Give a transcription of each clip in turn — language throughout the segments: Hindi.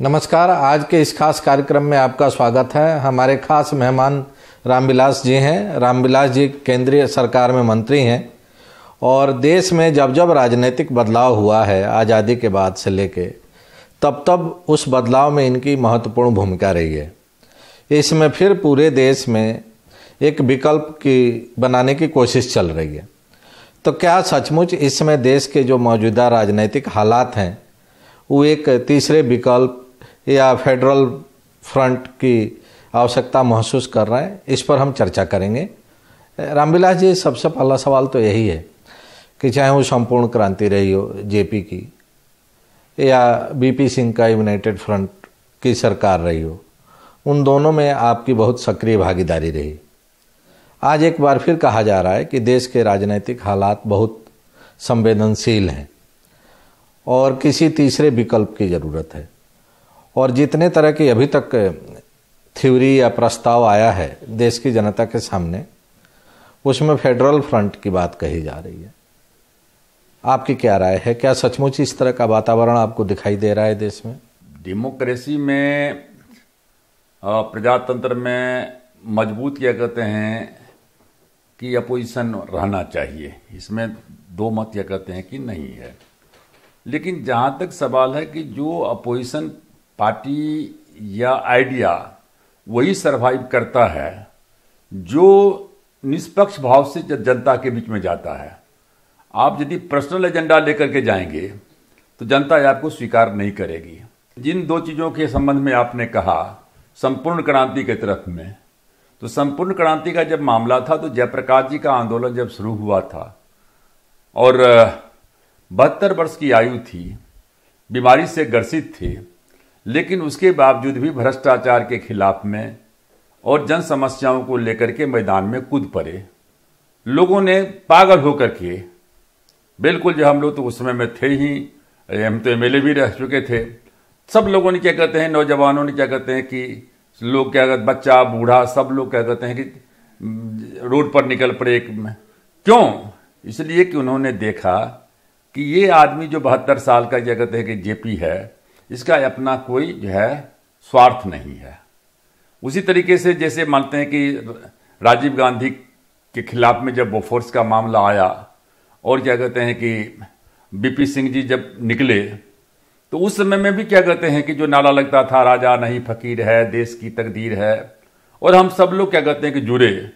नमस्कार। आज के इस खास कार्यक्रम में आपका स्वागत है। हमारे खास मेहमान रामविलास जी हैं। रामविलास जी केंद्रीय सरकार में मंत्री हैं और देश में जब जब राजनीतिक बदलाव हुआ है आज़ादी के बाद से लेके तब उस बदलाव में इनकी महत्वपूर्ण भूमिका रही है। इसमें फिर पूरे देश में एक विकल्प की बनाने की कोशिश चल रही है। तो क्या सचमुच इस समय देश के जो मौजूदा राजनीतिक हालात हैं वो एक तीसरे विकल्प या फेडरल फ्रंट की आवश्यकता महसूस कर रहे हैं? इस पर हम चर्चा करेंगे। रामविलास जी, सबसे पहला सवाल तो यही है कि चाहे वो संपूर्ण क्रांति रही हो जेपी की या बीपी सिंह का यूनाइटेड फ्रंट की सरकार रही हो, उन दोनों में आपकी बहुत सक्रिय भागीदारी रही। आज एक बार फिर कहा जा रहा है कि देश के राजनीतिक हालात बहुत संवेदनशील हैं और किसी तीसरे विकल्प की ज़रूरत है। और जितने तरह की अभी तक थ्योरी या प्रस्ताव आया है देश की जनता के सामने, उसमें फेडरल फ्रंट की बात कही जा रही है। आपकी क्या राय है? क्या सचमुच इस तरह का वातावरण आपको दिखाई दे रहा है देश में? डेमोक्रेसी में, प्रजातंत्र में मजबूत क्या कहते हैं कि अपोजिशन रहना चाहिए, इसमें दो मत क्या कहते हैं कि नहीं है। लेकिन जहाँ तक सवाल है कि जो अपोजिशन पार्टी या आइडिया वही सरवाइव करता है जो निष्पक्ष भाव से जनता के बीच में जाता है। आप यदि पर्सनल एजेंडा लेकर के जाएंगे तो जनता आपको स्वीकार नहीं करेगी। जिन दो चीज़ों के संबंध में आपने कहा संपूर्ण क्रांति के तरफ में, तो संपूर्ण क्रांति का जब मामला था तो जयप्रकाश जी का आंदोलन जब शुरू हुआ था और 72 वर्ष की आयु थी, बीमारी से ग्रसित थे, लेकिन उसके बावजूद भी भ्रष्टाचार के खिलाफ में और जन समस्याओं को लेकर के मैदान में कूद पड़े। लोगों ने पागल होकर के, बिल्कुल जो हम लोग तो उस समय में थे ही, हम तो एमएलए भी रह चुके थे, सब लोगों ने क्या कहते हैं, नौजवानों ने क्या कहते हैं कि लोग क्या कहते, बच्चा बूढ़ा सब लोग क्या कहते हैं कि रोड पर निकल पड़े। क्यों? इसलिए कि उन्होंने देखा कि ये आदमी जो 72 साल का क्या कहते हैं कि जेपी है, इसका अपना कोई जो है स्वार्थ नहीं है। उसी तरीके से जैसे मानते हैं कि राजीव गांधी के खिलाफ में जब बोफोर्स का मामला आया और क्या कहते हैं कि बीपी सिंह जी जब निकले, तो उस समय में भी क्या कहते हैं कि जो नारा लगता था राजा नहीं फकीर है, देश की तकदीर है, और हम सब लोग क्या कहते हैं कि जुड़े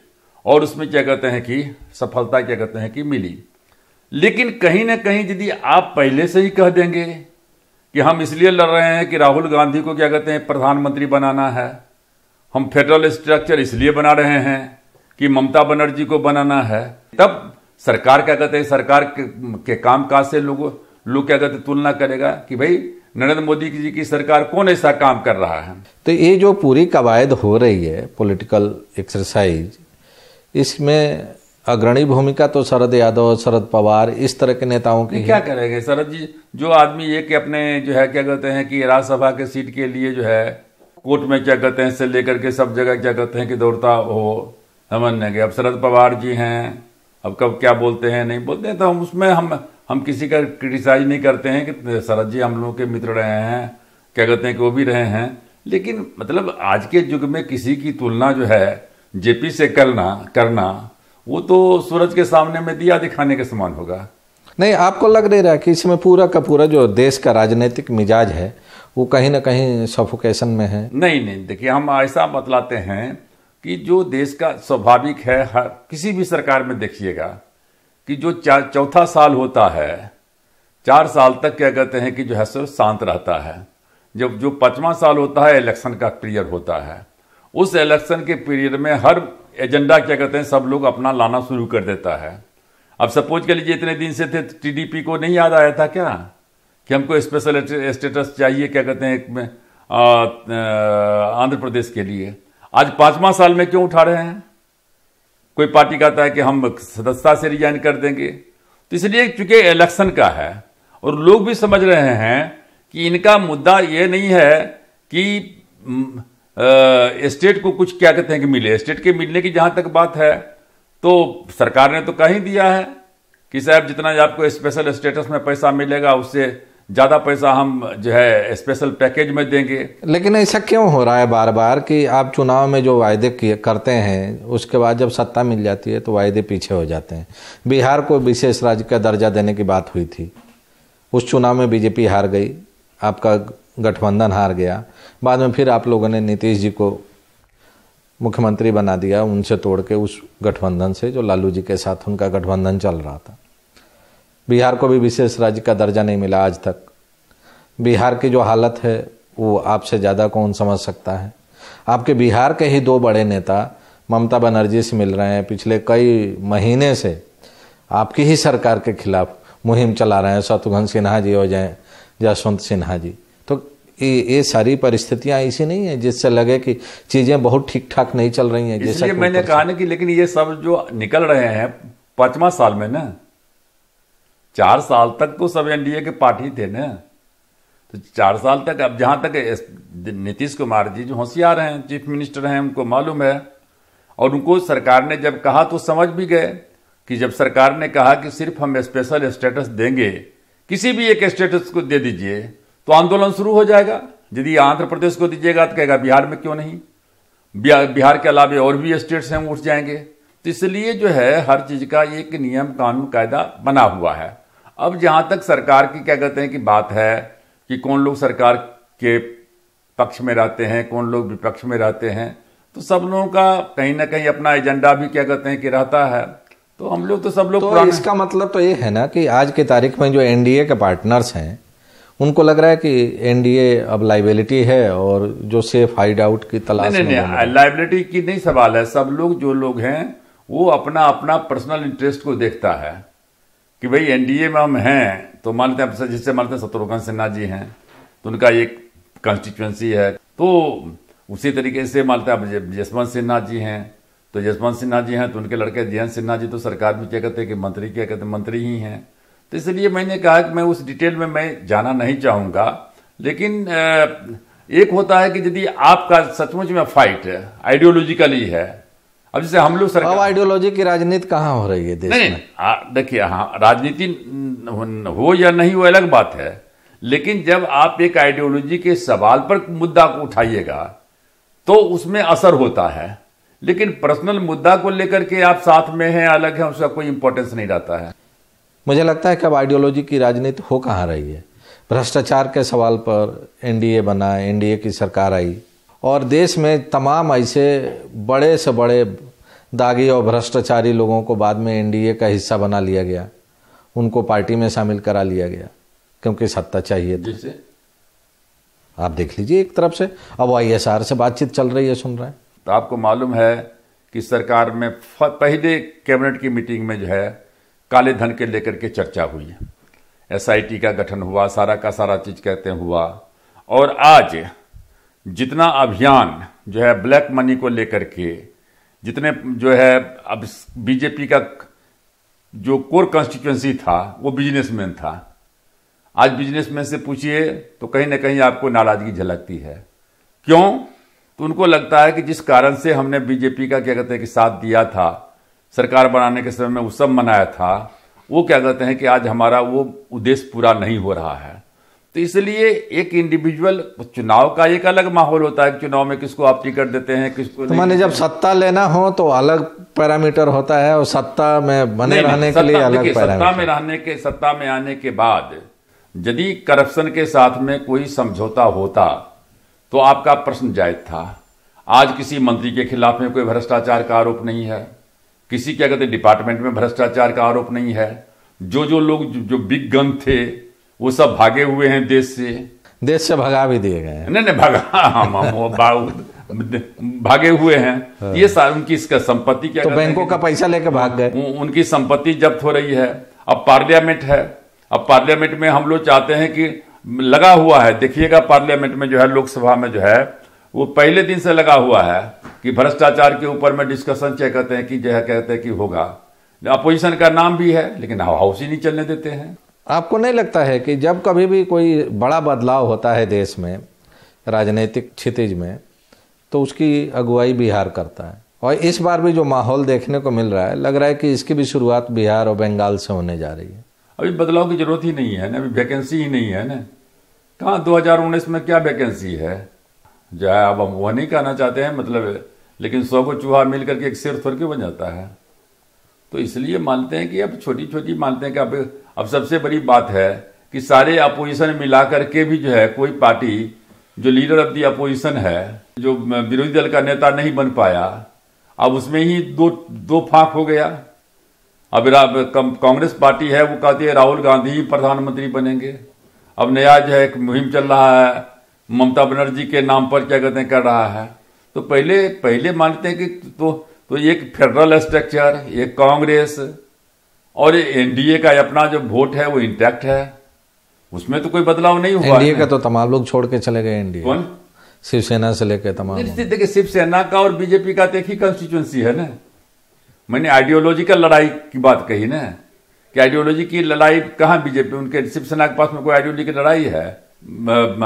और उसमें क्या कहते हैं कि सफलता क्या कहते हैं कि मिली। लेकिन कहीं ना कहीं यदि आप पहले से ही कह देंगे कि हम इसलिए लड़ रहे हैं कि राहुल गांधी को क्या कहते हैं प्रधानमंत्री बनाना है, हम फेडरल स्ट्रक्चर इसलिए बना रहे हैं कि ममता बनर्जी को बनाना है, तब सरकार क्या कहते हैं, सरकार के कामकाज से लोग क्या कहते हैं तुलना करेगा कि भाई नरेंद्र मोदी जी की सरकार कौन ऐसा काम कर रहा है। तो ये जो पूरी कवायद हो रही है पॉलिटिकल एक्सरसाइज, इसमें अग्रणी भूमिका तो शरद यादव, शरद पवार, इस तरह के नेताओं की क्या करेंगे शरद जी? जो आदमी ये कि अपने जो है क्या कहते हैं कि राज्यसभा के सीट के लिए जो है कोर्ट में क्या कहते हैं से लेकर के सब जगह क्या कहते हैं कि दौड़ता हो, समझने के। अब शरद पवार जी हैं, अब कब क्या बोलते हैं नहीं बोलते हैं, तो हम उसमें हम किसी का क्रिटिसाइज नहीं करते हैं कि शरद जी हम लोगों के मित्र रहे हैं, क्या कहते हैं कि वो भी रहे हैं। लेकिन मतलब आज के युग में किसी की तुलना जो है जेपी से करना वो तो सूरज के सामने में दिया दिखाने के समान होगा। नहीं, आपको लग नहीं रहा कि इसमें पूरा का पूरा जो देश का राजनीतिक मिजाज है वो कहीं ना कहीं सफोकेशन में है? नहीं, देखिए हम ऐसा बतलाते हैं कि जो देश का स्वाभाविक है, हर किसी भी सरकार में देखिएगा कि जो चौथा साल होता है, 4 साल तक क्या कहते हैं कि जो है सो शांत रहता है। जब जो 5वां साल होता है इलेक्शन का पीरियड होता है, उस इलेक्शन के पीरियड में हर एजेंडा क्या कहते हैं सब लोग अपना लाना शुरू कर देता है। अब सपोज कर लीजिए इतने दिन से थे टीडीपी को नहीं याद आया था क्या कि हमको स्पेशल स्टेटस चाहिए क्या कहते हैं आंध्र प्रदेश के लिए। आज 5वां साल में क्यों उठा रहे हैं? कोई पार्टी कहता है कि हम सदस्यता से रिजाइन कर देंगे। तो इसलिए चूंकि इलेक्शन का है और लोग भी समझ रहे हैं कि इनका मुद्दा ये नहीं है कि स्टेट को कुछ क्या कहते हैं कि मिले। स्टेट के मिलने की जहां तक बात है तो सरकार ने तो कह ही दिया है कि साहब जितना आपको स्पेशल स्टेटस में पैसा मिलेगा उससे ज़्यादा पैसा हम जो है स्पेशल पैकेज में देंगे। लेकिन ऐसा क्यों हो रहा है बार बार कि आप चुनाव में जो वायदे करते हैं उसके बाद जब सत्ता मिल जाती है तो वायदे पीछे हो जाते हैं। बिहार को विशेष राज्य का दर्जा देने की बात हुई थी, उस चुनाव में बीजेपी हार गई, आपका गठबंधन हार गया, बाद में फिर आप लोगों ने नीतीश जी को मुख्यमंत्री बना दिया, उनसे तोड़ के उस गठबंधन से जो लालू जी के साथ उनका गठबंधन चल रहा था। बिहार को भी विशेष राज्य का दर्जा नहीं मिला आज तक। बिहार की जो हालत है वो आपसे ज़्यादा कौन समझ सकता है। आपके बिहार के ही दो बड़े नेता ममता बनर्जी से मिल रहे हैं, पिछले कई महीने से आपकी ही सरकार के खिलाफ मुहिम चला रहे हैं, शत्रुघ्न सिन्हा जी और जसवंत सिन्हा जी। तो ये सारी परिस्थितियां ऐसी नहीं है जिससे लगे कि चीज़ें बहुत ठीक ठाक नहीं चल रही हैं। इसलिए मैंने कहा ना कि लेकिन ये सब जो निकल रहे हैं 5वां साल में ना, 4 साल तक तो सब एनडीए के पार्टी थे ना, तो 4 साल तक अब जहां तक नीतीश कुमार जी जो होशियार हैं, चीफ मिनिस्टर हैं, उनको मालूम है, और उनको सरकार ने जब कहा तो समझ भी गए कि जब सरकार ने कहा कि सिर्फ हम स्पेशल स्टेटस देंगे, किसी भी एक स्टेटस को दे दीजिए तो आंदोलन शुरू हो जाएगा। यदि आंध्र प्रदेश को दीजिएगा तो कहेगा बिहार में क्यों नहीं, बिहार के अलावा और भी स्टेट्स हैं वो उठ जाएंगे। तो इसलिए जो है हर चीज का एक नियम कानून कायदा बना हुआ है। अब जहां तक सरकार की क्या कहते हैं कि बात है कि कौन लोग सरकार के पक्ष में रहते हैं, कौन लोग विपक्ष में रहते हैं, तो सब लोगों का कहीं ना कहीं अपना एजेंडा भी क्या कहते हैं कि रहता है। तो हम लोग तो सब लोग तो इसका मतलब तो ये है ना कि आज की तारीख में जो एनडीए के पार्टनर्स हैं उनको लग रहा है कि एनडीए अब लाइबिलिटी है और जो सेफ हाइड आउट की तलाश में। नहीं, लाइबिलिटी की नहीं सवाल है। सब लोग जो लोग हैं वो अपना अपना पर्सनल इंटरेस्ट को देखता है कि भाई एनडीए में हम हैं तो मानते हैं, जिससे मानते हैं शत्रुघ्न सिन्हा जी हैं तो उनका एक कंस्टिट्यूएंसी है, तो उसी तरीके से मानते हैं जसवंत सिन्हा जी हैं तो जसवंत सिन्हा जी हैं तो उनके लड़के जयंत सिन्हा जी तो सरकार में क्या कहते हैं कि मंत्री क्या कहते हैं मंत्री ही हैं। तो इसलिए मैंने कहा कि मैं उस डिटेल में मैं जाना नहीं चाहूंगा। लेकिन एक होता है कि यदि आपका सचमुच में फाइट आइडियोलॉजिकली है, अब जैसे हम लोग सरकार, अब आइडियोलॉजी की राजनीति कहाँ हो रही है देश में? देखिए, हाँ, राजनीति हो या नहीं वो अलग बात है, लेकिन जब आप एक आइडियोलॉजी के सवाल पर मुद्दा को उठाइएगा तो उसमें असर होता है। लेकिन पर्सनल मुद्दा को लेकर के आप साथ में हैं अलग है, उसका कोई इंपॉर्टेंस नहीं रहता है। मुझे लगता है कि अब आइडियोलॉजी की राजनीति हो कहाँ रही है। भ्रष्टाचार के सवाल पर एनडीए बना, एनडीए की सरकार आई और देश में तमाम ऐसे बड़े से बड़े दागी और भ्रष्टाचारी लोगों को बाद में एनडीए का हिस्सा बना लिया गया, उनको पार्टी में शामिल करा लिया गया क्योंकि सत्ता चाहिए थी। जिससे आप देख लीजिए, एक तरफ से अब आईएसआर से बातचीत चल रही है, सुन रहे हैं। तो आपको मालूम है कि सरकार में पहले कैबिनेट की मीटिंग में जो है काले धन के लेकर के चर्चा हुई, एसआईटी का गठन हुआ, सारा का सारा चीज कहते हैं हुआ, और आज जितना अभियान जो है ब्लैक मनी को लेकर के, जितने जो है अब बीजेपी का जो कोर कॉन्स्टिट्यूएंसी था वो बिजनेसमैन था। आज बिजनेसमैन से पूछिए तो कहीं ना कहीं आपको नाराजगी झलकती है। क्यों? तो उनको लगता है कि जिस कारण से हमने बीजेपी का क्या कहते हैं कि साथ दिया था, सरकार बनाने के समय में उत्सव मनाया था, वो क्या कहते हैं कि आज हमारा वो उद्देश्य पूरा नहीं हो रहा है। तो इसलिए एक इंडिविजुअल चुनाव का एक अलग माहौल होता है, चुनाव में किसको आप टिकट देते हैं, किसको तो माने जब सत्ता लेना हो तो अलग पैरामीटर होता है और सत्ता में बने रहने के लिए अलग पैरामीटर। सत्ता में आने के बाद यदि करप्शन के साथ में कोई समझौता होता तो आपका प्रश्न जायज था। आज किसी मंत्री के खिलाफ में कोई भ्रष्टाचार का आरोप नहीं है, किसी क्या कहते हैं डिपार्टमेंट में भ्रष्टाचार का आरोप नहीं है। जो लोग जो बिग गन थे वो सब भागे हुए हैं देश से भगा भी दिए गए हैं। नहीं भागे हुए हैं। ये सारी उनकी इसका संपत्ति क्या, तो बैंकों का पैसा लेकर भाग गए, उनकी संपत्ति जब्त हो रही है। अब पार्लियामेंट है, अब पार्लियामेंट में हम लोग चाहते हैं कि लगा हुआ है, देखिएगा पार्लियामेंट में जो है लोकसभा में जो है वो पहले दिन से लगा हुआ है कि भ्रष्टाचार के ऊपर में डिस्कशन क्या कहते हैं कि जो है कहते हैं कि होगा। अपोजिशन का नाम भी है लेकिन हाउस ही नहीं चलने देते हैं। आपको नहीं लगता है कि जब कभी भी कोई बड़ा बदलाव होता है देश में राजनीतिक क्षितिज में तो उसकी अगुवाई बिहार करता है, और इस बार भी जो माहौल देखने को मिल रहा है लग रहा है कि इसकी भी शुरुआत बिहार और बंगाल से होने जा रही है। अभी बदलाव की जरूरत ही नहीं है ना, अभी वैकेंसी ही नहीं है ना। कहाँ 2019 में क्या वैकेंसी है जो है। अब हम वह नहीं कहना चाहते हैं मतलब, लेकिन 100 को चूहा मिल करके एक शेर थोड़ के बन जाता है। तो इसलिए मानते हैं कि अब छोटी छोटी मानते हैं कि अब सबसे बड़ी बात है कि सारे अपोजिशन मिला करके भी जो है कोई पार्टी जो लीडर ऑफ दी अपोजिशन है, जो विरोधी दल का नेता नहीं बन पाया, अब उसमें ही दो फाक हो गया। अब कांग्रेस पार्टी है वो कहती है राहुल गांधी ही प्रधानमंत्री बनेंगे। अब नया जो है एक मुहिम चल रहा है, ममता बनर्जी के नाम पर क्या कहते हैं कर रहा है। तो पहले मानते हैं कि तो एक फेडरल स्ट्रक्चर, एक कांग्रेस और एनडीए का अपना जो वोट है वो इंटैक्ट है, उसमें तो कोई बदलाव नहीं हुआ। एनडीए का तो तमाम लोग छोड़ के चले गए। एनडीए कौन? शिवसेना से लेकर तमाम। देखिए शिवसेना का और बीजेपी का तो एक ही कंस्टिट्यूंसी है ना। मैंने आइडियोलॉजिकल लड़ाई की बात कही ना, कि आइडियोलॉजी की लड़ाई कहाँ बीजेपी, उनके शिवसेना के पास में कोई आइडियोलॉजी की लड़ाई है।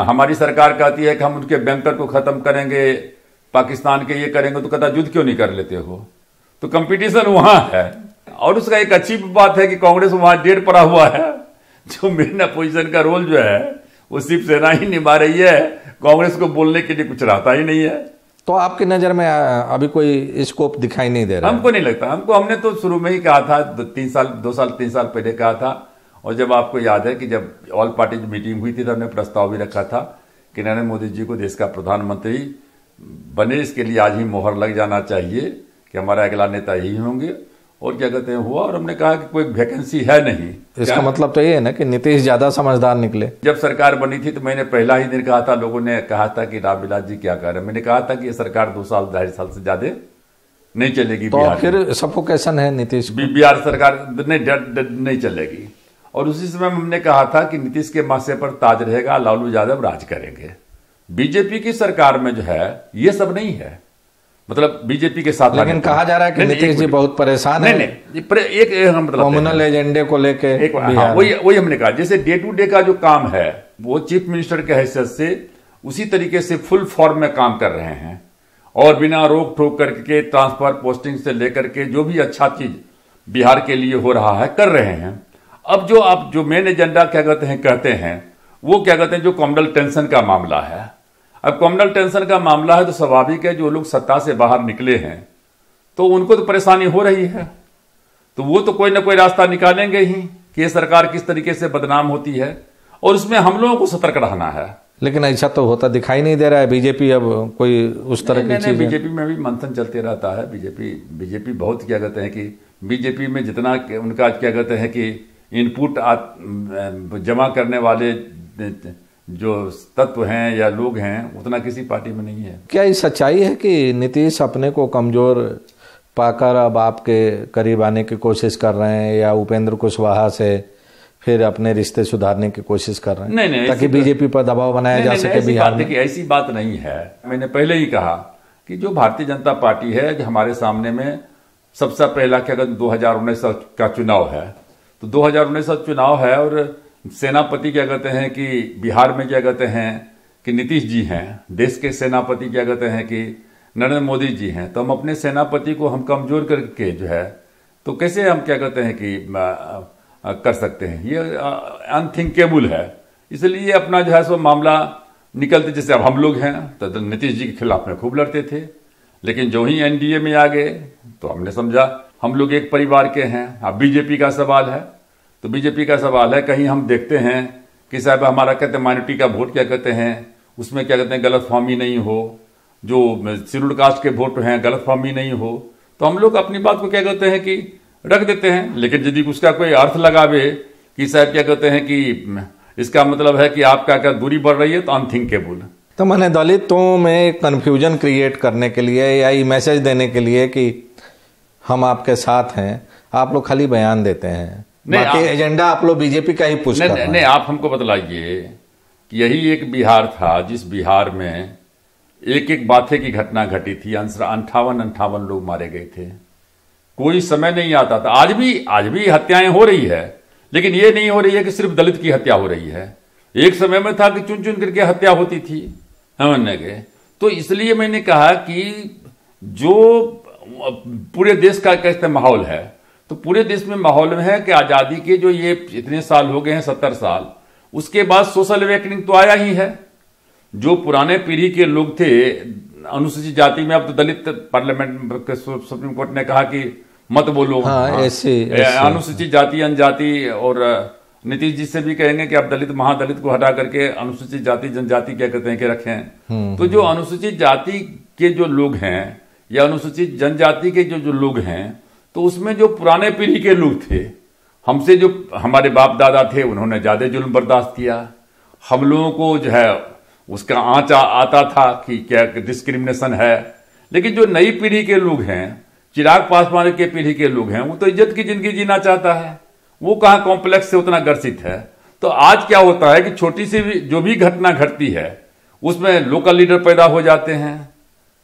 हमारी सरकार कहती है कि हम उनके बैंकर को खत्म करेंगे, पाकिस्तान के ये करेंगे, तो कहता युद्ध क्यों नहीं कर लेते हो। तो कंपटीशन वहां है। और उसका एक अच्छी बात है कि कांग्रेस वहां डेढ़ पड़ा हुआ है, जो मेन अपोजिशन का रोल जो है वो शिवसेना ही निभा रही है। कांग्रेस को बोलने के लिए कुछ रहता ही नहीं है। तो आपकी नजर में अभी कोई स्कोप दिखाई नहीं दे रहा? हमको नहीं लगता। हमने तो शुरू में ही कहा था, 3 साल पहले कहा था। और जब आपको याद है कि जब ऑल पार्टी मीटिंग हुई थी तो हमने प्रस्ताव भी रखा था कि नरेंद्र मोदी जी को देश का प्रधानमंत्री बने, इसके लिए आज ही मोहर लग जाना चाहिए कि हमारा अगला नेता यही होंगे। और क्या कहते हैं हुआ, और हमने कहा कि कोई वैकेंसी है नहीं। इसका मतलब तो ये है ना कि नीतीश ज्यादा समझदार निकले। जब सरकार बनी थी तो मैंने पहला ही दिन कहा था, लोगों ने कहा था कि रामविलास जी क्या कह रहे हैं। मैंने कहा था कि ये सरकार 2 साल 2.5 साल से ज्यादा नहीं चलेगी। तो फिर सफोकेशन है नीतीश। बिहार सरकार नहीं चलेगी। और उसी समय हमने कहा था कि नीतीश के माथे पर ताज रहेगा, लालू यादव राज करेंगे। बीजेपी की सरकार में जो है ये सब नहीं है, मतलब बीजेपी के साथ। लेकिन कहा जा रहा है कि नीतीश जी बहुत परेशान है। एक हम कॉमनल एजेंडे को लेके। वही हमने कहा, जैसे डे टू डे का जो काम है वो चीफ मिनिस्टर के हैसियत से उसी तरीके से फुल फॉर्म में काम कर रहे हैं, और बिना रोक टोक करके ट्रांसफर पोस्टिंग से लेकर के जो भी अच्छा चीज बिहार के लिए हो रहा है कर रहे हैं। अब जो मेन एजेंडा क्या कहते हैं वो क्या कहते हैं, जो कम्युनल टेंशन का मामला है। अब कम्युनल टेंशन का मामला है तो स्वाभाविक है जो लोग सत्ता से बाहर निकले हैं तो उनको तो परेशानी हो रही है, तो वो तो कोई ना कोई रास्ता निकालेंगे ही कि ये सरकार किस तरीके से बदनाम होती है, और उसमें हम लोगों को सतर्क रहना है। लेकिन ऐसा तो होता दिखाई नहीं दे रहा है। बीजेपी अब कोई उस तरह की चीज, बीजेपी में भी मंथन चलते रहता है। बीजेपी बहुत क्या कहते हैं कि बीजेपी में जितना उनका क्या कहते हैं कि इनपुट जमा करने वाले जो तत्व हैं या लोग हैं उतना किसी पार्टी में नहीं है। क्या ये सच्चाई है कि नीतीश अपने को कमजोर पाकर अब आपके करीब आने की कोशिश कर रहे हैं, या उपेंद्र कुशवाहा से फिर अपने रिश्ते सुधारने की कोशिश कर रहे हैं? नहीं, ताकि बीजेपी पर दबाव बनाया जा सके बिहार में। ऐसी बात नहीं है। मैंने पहले ही कहा कि जो भारतीय जनता पार्टी है जो हमारे सामने में सबसे पहला क्या कहते 2019 का चुनाव है, तो 2019 का चुनाव है और सेनापति क्या कहते हैं कि बिहार में क्या कहते हैं कि नीतीश जी हैं, देश के सेनापति क्या कहते हैं कि नरेंद्र मोदी जी हैं। तो हम अपने सेनापति को हम कमजोर करके जो है तो कैसे हम क्या कहते हैं कि कर सकते हैं, ये अनथिंकेबल है। इसलिए अपना जो है सो मामला निकलते, जैसे अब हम लोग हैं तो नीतीश जी के खिलाफ में खूब लड़ते थे, लेकिन जो ही एनडीए में आ गए तो हमने समझा हम लोग एक परिवार के हैं। अब बीजेपी का सवाल है तो बीजेपी का सवाल है, कहीं हम देखते हैं कि साहब हमारा कहते हैं माइनॉरिटी का वोट क्या कहते हैं उसमें क्या कहते हैं गलतफहमी नहीं हो, जो शेड्यूल्ड कास्ट के वोट हैं गलतफहमी नहीं हो, तो हम लोग अपनी बात को क्या कहते हैं कि रख देते हैं। लेकिन यदि उसका कोई अर्थ लगावे कि साहब क्या कहते हैं कि इसका मतलब है कि आपका क्या दूरी बढ़ रही है, तो अनथिंकेबल। तो मैंने दलितों में कंफ्यूजन क्रिएट करने के लिए या ये मैसेज देने के लिए कि हम आपके साथ हैं, आप लोग खाली बयान देते हैं, बाकी एजेंडा आप लोग बीजेपी का ही पुश कर रहे हैं। नहीं, आप हमको बतलाइए कि यही एक बिहार था जिस बिहार में एक बाथे की घटना घटी थी, 58 लोग मारे गए थे, कोई समय नहीं आता था। आज भी हत्याएं हो रही है, लेकिन ये नहीं हो रही है कि सिर्फ दलित की हत्या हो रही है। एक समय में था कि चुन चुन करके हत्या होती थी, समझने गए। तो इसलिए मैंने कहा कि जो पूरे देश का कैसे माहौल है, तो पूरे देश में माहौल में है कि आजादी के जो ये इतने साल हो गए हैं, 70 साल, उसके बाद सोशल अवेकनिंग तो आया ही है। जो पुराने पीढ़ी के लोग थे अनुसूचित जाति में, अब तो दलित पार्लियामेंट के सुप्रीम कोर्ट ने कहा कि मत बोलो। ऐसे अनुसूचित जाति, जनजाति, और नीतीश जी से भी कहेंगे कि आप दलित महादलित को हटा करके अनुसूचित जाति जनजाति क्या कहते हैं कि रखें। तो जो अनुसूचित जाति के जो लोग हैं या अनुसूचित जनजाति के जो लोग हैं, तो उसमें जो पुराने पीढ़ी के लोग थे, हमसे जो हमारे बाप दादा थे, उन्होंने ज्यादा जुल्म बर्दाश्त किया। हम लोगों को जो है उसका आँच आता था कि क्या डिस्क्रिमिनेशन है। लेकिन जो नई पीढ़ी के लोग हैं, चिराग पासवान के पीढ़ी के लोग हैं, वो तो इज्जत की जिंदगी जीना चाहता है। वो कहाँ कॉम्प्लेक्स से उतना ग्रसित है। तो आज क्या होता है कि छोटी सी भी जो भी घटना घटती है उसमें लोकल लीडर पैदा हो जाते हैं।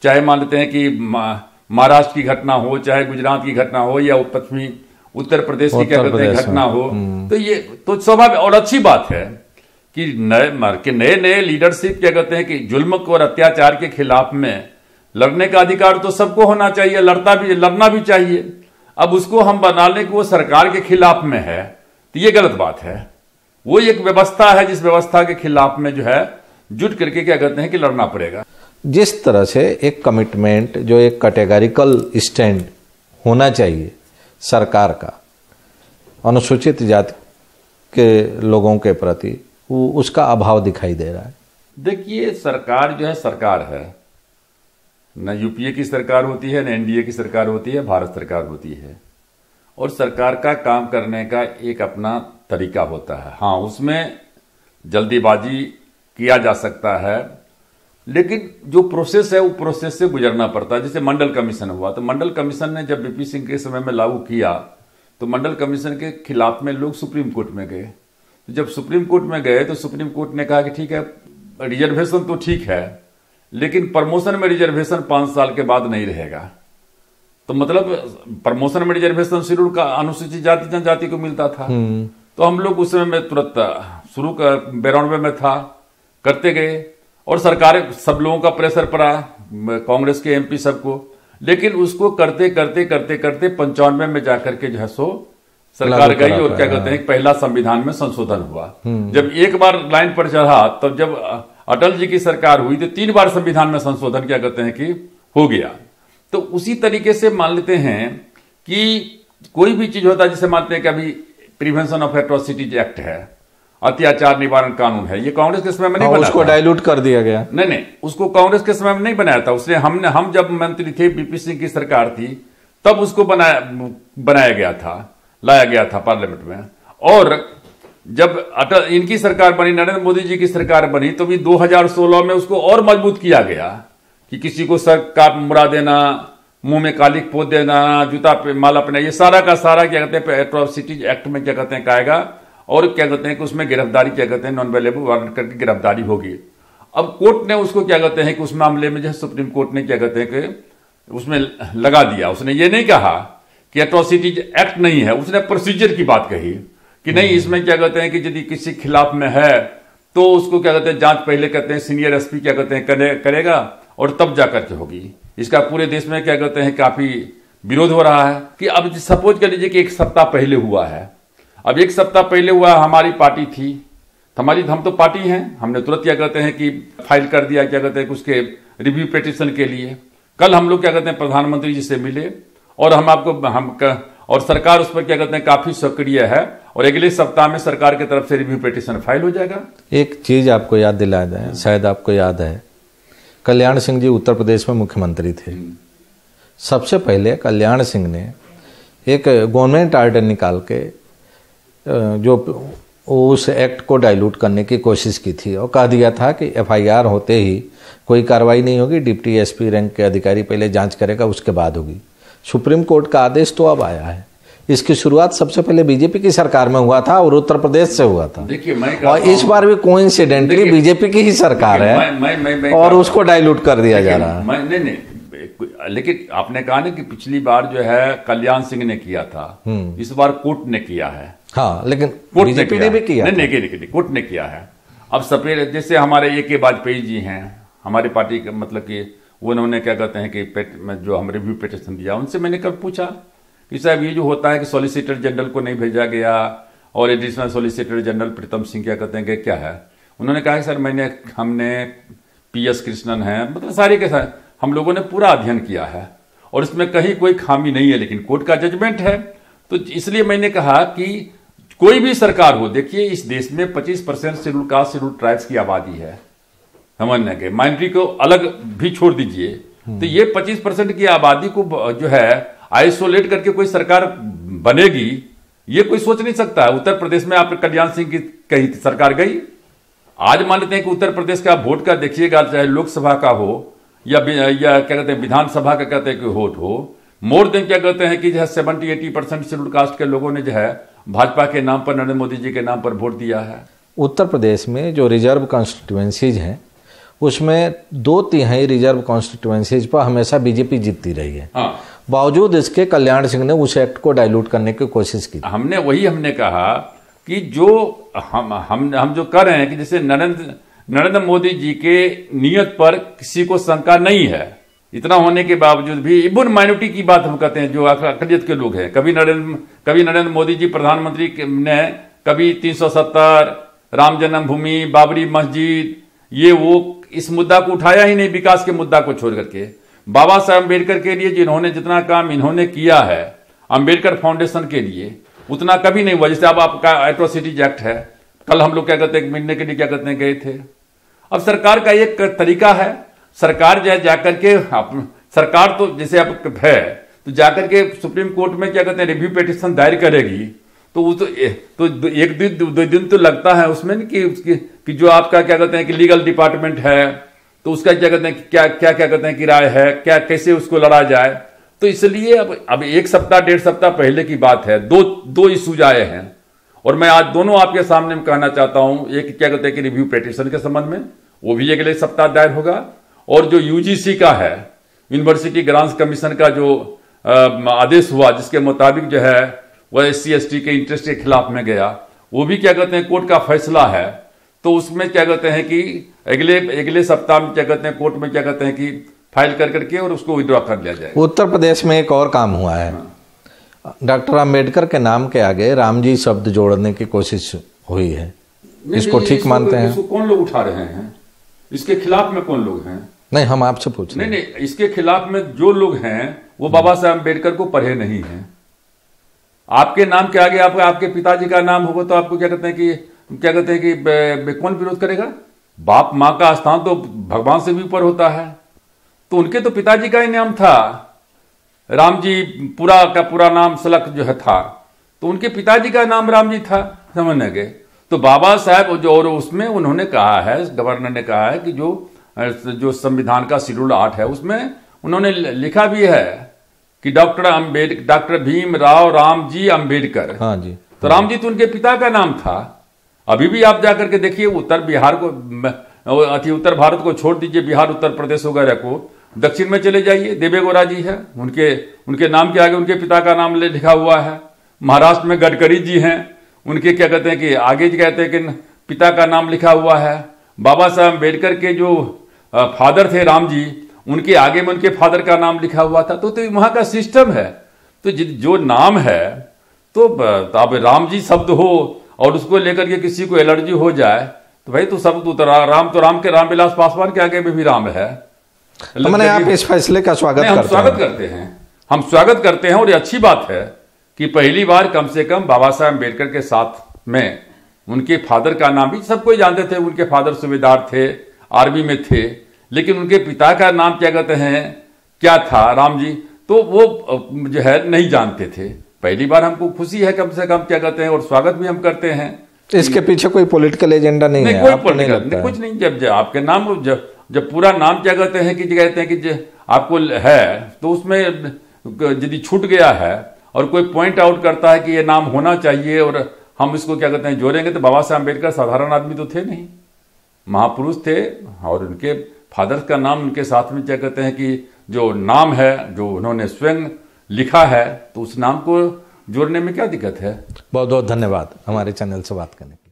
चाहे मान लेते हैं कि महाराष्ट्र की घटना हो, चाहे गुजरात की घटना हो, या पश्चिमी उत्तर प्रदेश की क्या कहते हैं घटना हो, तो ये तो स्वाभाविक और अच्छी बात है कि नए नए लीडरशिप क्या कहते हैं कि जुल्म और अत्याचार के खिलाफ में लड़ने का अधिकार तो सबको होना चाहिए, लड़ना भी चाहिए। अब उसको हम बना लें कि वो सरकार के खिलाफ में है, तो ये गलत बात है। वो एक व्यवस्था है, जिस व्यवस्था के खिलाफ में जो है जुट करके क्या कहते हैं कि लड़ना पड़ेगा। जिस तरह से एक कमिटमेंट, जो एक कैटेगरिकल स्टैंड होना चाहिए सरकार का अनुसूचित जाति के लोगों के प्रति, वो उसका अभाव दिखाई दे रहा है। देखिए, सरकार जो है सरकार है, न यूपीए की सरकार होती है, न एनडीए की सरकार होती है, भारत सरकार होती है। और सरकार का काम करने का एक अपना तरीका होता है। हाँ, उसमें जल्दीबाजी किया जा सकता है, लेकिन जो प्रोसेस है वो प्रोसेस से गुजरना पड़ता है। जैसे मंडल कमीशन हुआ, तो मंडल कमीशन ने जब बीपी सिंह के समय में लागू किया, तो मंडल कमीशन के खिलाफ में लोग सुप्रीम कोर्ट में गए। तो जब सुप्रीम कोर्ट में गए तो सुप्रीम कोर्ट ने कहा कि ठीक है, रिजर्वेशन तो ठीक है, लेकिन प्रमोशन में रिजर्वेशन 5 साल के बाद नहीं रहेगा। तो मतलब प्रमोशन में रिजर्वेशन शेड्यूल का अनुसूचित जाति जनजाति को मिलता था। तो हम लोग उस समय में तुरंत शुरू 92 में था, करते गए, और सरकार सब लोगों का प्रेशर पड़ा, कांग्रेस के एमपी सबको। लेकिन उसको करते करते करते करते 95 में जाकर के जो है सो सरकार गई, और क्या कहते हैं पहला संविधान में संशोधन हुआ। जब एक बार लाइन पर चढ़ा, तब जब अटल जी की सरकार हुई तो 3 बार संविधान में संशोधन क्या कहते हैं कि हो गया। तो उसी तरीके से मान लेते हैं कि कोई भी चीज होता है, जैसे मानते हैं कि अभी प्रिवेंशन ऑफ एट्रोसिटीज एक्ट है, अत्याचार निवारण कानून है, ये कांग्रेस के समय में नहीं बना, उसको डाइल्यूट कर दिया गया। नहीं, उसको कांग्रेस के समय में नहीं बनाया था उसने। हम जब मंत्री थे, बीपी सिंह की सरकार थी, तब उसको बनाया गया था, लाया गया था पार्लियामेंट में। और जब इनकी सरकार बनी, नरेंद्र मोदी जी की सरकार बनी, तो भी 2016 में उसको और मजबूत किया गया कि किसी को सर काट मुड़ा देना, मुंह में कालिक पोत देना, जूता पे माला पहना, ये सारा का सारा क्या कहते हैं एट्रोसिटीज एक्ट में क्या कहते हैं आएगा। और क्या कहते हैं कि उसमें गिरफ्तारी क्या कहते हैं नॉन अवेलेबल वारंट करके गिरफ्तारी होगी। अब कोर्ट ने उसको क्या कहते हैं कि उस मामले में जो सुप्रीम कोर्ट ने क्या कहते हैं कि उसमें लगा दिया। उसने ये नहीं कहा कि एट्रोसिटीज एक्ट नहीं है, उसने प्रोसीजर की बात कही कि नहीं, इसमें क्या कहते हैं कि यदि किसी खिलाफ में है तो उसको क्या कहते हैं जांच पहले कहते हैं सीनियर एसपी क्या कहते हैं करेगा, और तब जाकर के होगी। इसका पूरे देश में क्या कहते हैं काफी विरोध हो रहा है कि अब सपोज कर लीजिए कि 1 सप्ताह पहले हुआ है। अब 1 सप्ताह पहले हुआ, हमारी पार्टी थी, हम तो पार्टी हैं, हमने तुरंत क्या कहते हैं कि फाइल कर दिया क्या कहते हैं उसके रिव्यू पिटीशन के लिए। कल हम लोग क्या कहते हैं प्रधानमंत्री जी से मिले, और और सरकार उस पर क्या कहते हैं काफी सक्रिय है, और अगले सप्ताह में सरकार की तरफ से रिव्यू पिटीशन फाइल हो जाएगा। एक चीज आपको याद दिला दें, शायद आपको याद है, कल्याण सिंह जी उत्तर प्रदेश में मुख्यमंत्री थे। सबसे पहले कल्याण सिंह ने एक गवर्नमेंट आर्डर निकाल के जो उस एक्ट को डाइल्यूट करने की कोशिश की थी, और कह दिया था कि एफआईआर होते ही कोई कार्रवाई नहीं होगी, डिप्टी एसपी रैंक के अधिकारी पहले जांच करेगा, उसके बाद होगी। सुप्रीम कोर्ट का आदेश तो अब आया है। इसकी शुरुआत सबसे पहले बीजेपी की सरकार में हुआ था और उत्तर प्रदेश से हुआ था। देखिए, और इस बार भी कोइंसिडेंटली बीजेपी की ही सरकार है और उसको डाइल्यूट कर दिया जा रहा है। नहीं, लेकिन आपने कहा ना कि पिछली बार जो है कल्याण सिंह ने किया था, इस बार कोर्ट ने किया है। हाँ, लेकिन बीजेपी ने भी किया। नहीं, कोर्ट ने किया है। अब सफेद जैसे हमारे ए.के. वाजपेयी जी हैं, हमारी पार्टी का मतलब कि उन्होंने क्या कहते हैं कि जो हम रिव्यू पिटीशन दिया, उनसे मैंने कब पूछा कि साहब ये जो होता है कि सॉलिसिटर जनरल को नहीं भेजा गया और additional solicitor general Pritam Singh क्या कहते हैं कि क्या है, उन्होंने कहा कि सर हमने PS कृष्णन है, मतलब सारे के साथ हम लोगों ने पूरा अध्ययन किया है और इसमें कहीं कोई खामी नहीं है, लेकिन कोर्ट का जजमेंट है। तो इसलिए मैंने कहा कि कोई भी सरकार हो, देखिए इस देश में 25% शेड्यूल कास्ट शेड्यूल ट्राइब्स की आबादी है, समझने के माइनॉरिटी को अलग भी छोड़ दीजिए, तो ये 25% की आबादी को जो है आइसोलेट करके कोई सरकार बनेगी, ये कोई सोच नहीं सकता है। उत्तर प्रदेश में आप कल्याण सिंह की कहीं सरकार गई, आज मान लेते हैं कि उत्तर प्रदेश का वोट का देखिएगा, चाहे लोकसभा का हो या क्या कहते हैं विधानसभा का कहते हैं कि वोट हो, मोर देन क्या कहते हैं कि जो है 70-80% शेड्यूल कास्ट के लोगों ने जो है भाजपा के नाम पर, नरेंद्र मोदी जी के नाम पर वोट दिया है। उत्तर प्रदेश में जो रिजर्व कॉन्स्टिट्यूएंसीज हैं उसमें 2/3 रिजर्व कॉन्स्टिट्यूएंसीज पर हमेशा बीजेपी जीतती रही है। हाँ। बावजूद इसके कल्याण सिंह ने उस एक्ट को डाइल्यूट करने की कोशिश की। हमने कहा कि जो हम जो कर रहे हैं कि जैसे नरेंद्र मोदी जी के नियत पर किसी को शंका नहीं है, इतना होने के बावजूद भी इवन माइनॉरिटी की बात हम कहते हैं, जो अकलियत के लोग हैं, कभी नरेंद्र मोदी जी प्रधानमंत्री ने कभी 370, राम जन्मभूमि, बाबरी मस्जिद, ये वो इस मुद्दा को उठाया ही नहीं, विकास के मुद्दा को छोड़ करके। बाबा साहब अम्बेडकर के लिए जिन्होंने जितना काम इन्होंने किया है अम्बेडकर फाउंडेशन के लिए, उतना कभी नहीं हुआ। जैसे अब आपका एट्रोसिटीज एक्ट है, कल हम लोग क्या कहते हैं मिलने के लिए क्या कहते हैं गए थे। अब सरकार का एक तरीका है, सरकार जाकर के सरकार तो जैसे अब है तो जाकर के सुप्रीम कोर्ट में क्या कहते हैं रिव्यू पिटीशन दायर करेगी, तो वो तो एक दिन 2 दिन तो लगता है उसमें कि जो आपका क्या कहते हैं कि लीगल डिपार्टमेंट है, तो उसका क्या कहते हैं क्या कहते हैं कि राय है, क्या कैसे उसको लड़ा जाए। तो इसलिए अब 1 सप्ताह 1.5 सप्ताह पहले की बात है, दो इश्यूज आए हैं और मैं आज दोनों आपके सामने में कहना चाहता हूं। एक क्या कहते हैं कि रिव्यू पिटीशन के संबंध में, वो भी अगले सप्ताह दायर होगा, और जो यूजीसी का है, यूनिवर्सिटी ग्रांट्स कमीशन का जो आदेश हुआ जिसके मुताबिक जो है वह SC/ST के इंटरेस्ट के खिलाफ में गया, वो भी क्या कहते हैं कोर्ट का फैसला है। तो उसमें क्या कहते हैं कि अगले सप्ताह में क्या कहते हैं कोर्ट में क्या कहते हैं कि फाइल करके और उसको विड्रॉ कर लिया जाए। उत्तर प्रदेश में एक और काम हुआ है। डॉक्टर अंबेडकर के नाम के आगे राम जी शब्द जोड़ने की कोशिश हुई है, इसको ठीक मानते हैं? इसको कौन लोग उठा रहे हैं? इसके खिलाफ में कौन लोग हैं? नहीं, हम आपसे पूछ रहे हैं। नहीं, इसके खिलाफ में जो लोग हैं वो बाबा साहब अम्बेडकर को पढ़े नहीं हैं। आपके नाम के आगे आपके पिताजी का नाम होगा तो आपको क्या कहते हैं कि कौन विरोध करेगा? बाप माँ का स्थान तो भगवान से भी ऊपर होता है। तो उनके तो पिताजी का ही नाम था, राम जी पूरा का पूरा नाम सलख जो है था, तो उनके पिताजी का नाम राम जी था, समझने गए। तो बाबा साहब जो, और उसमें उन्होंने कहा है, गवर्नर ने कहा है कि जो संविधान का शेड्यूल 8 है उसमें उन्होंने लिखा भी है कि डॉक्टर भीमराव रामजी अम्बेडकर। हाँ जी। तो राम जी तो उनके पिता का नाम था। अभी भी आप जाकर के देखिए उत्तर भारत को छोड़ दीजिए, बिहार उत्तर प्रदेश वगैरह को, दक्षिण में चले जाइए, देवे गौड़ा जी है, उनके नाम के आगे उनके पिता का नाम लिखा हुआ है। महाराष्ट्र में गडकरी जी हैं, उनके क्या कहते हैं कि आगे कहते हैं कि पिता का नाम लिखा हुआ है। बाबा साहब अम्बेडकर के जो फादर थे राम जी, उनके आगे में उनके फादर का नाम लिखा हुआ था। तो वहां का सिस्टम है। तो जो नाम है तो अब राम जी शब्द हो और उसको लेकर के किसी को एलर्जी हो जाए तो भाई तो सब तो रामविलास पासवान के आगे में भी राम है। तो मैंने आप इस फैसले का स्वागत करते हैं। हम स्वागत करते हैं और ये अच्छी बात है कि पहली बार कम से कम बाबा साहब अम्बेडकर के साथ में उनके फादर का नाम भी सब कोई जानते थे। उनके फादर सूबेदार थे, आर्मी में थे, लेकिन उनके पिता का नाम क्या कहते हैं क्या था, राम जी, तो वो जो है नहीं जानते थे। पहली बार हमको खुशी है कम से कम क्या कहते हैं, और स्वागत भी हम करते हैं। इसके पीछे कोई पॉलिटिकल एजेंडा नहीं है? कोई पॉलिटिकल कुछ नहीं। जब आपके नाम जब पूरा नाम क्या कहते हैं कि आपको है तो उसमें यदि छूट गया है और कोई पॉइंट आउट करता है कि ये नाम होना चाहिए और हम इसको क्या कहते हैं जोड़ेंगे, तो बाबा साहब अम्बेडकर साधारण आदमी तो थे नहीं, महापुरुष थे। और उनके फादर का नाम उनके साथ में क्या कहते हैं कि जो नाम है जो उन्होंने स्वयं लिखा है, तो उस नाम को जोड़ने में क्या दिक्कत है? बहुत बहुत धन्यवाद हमारे चैनल से बात करने के लिए।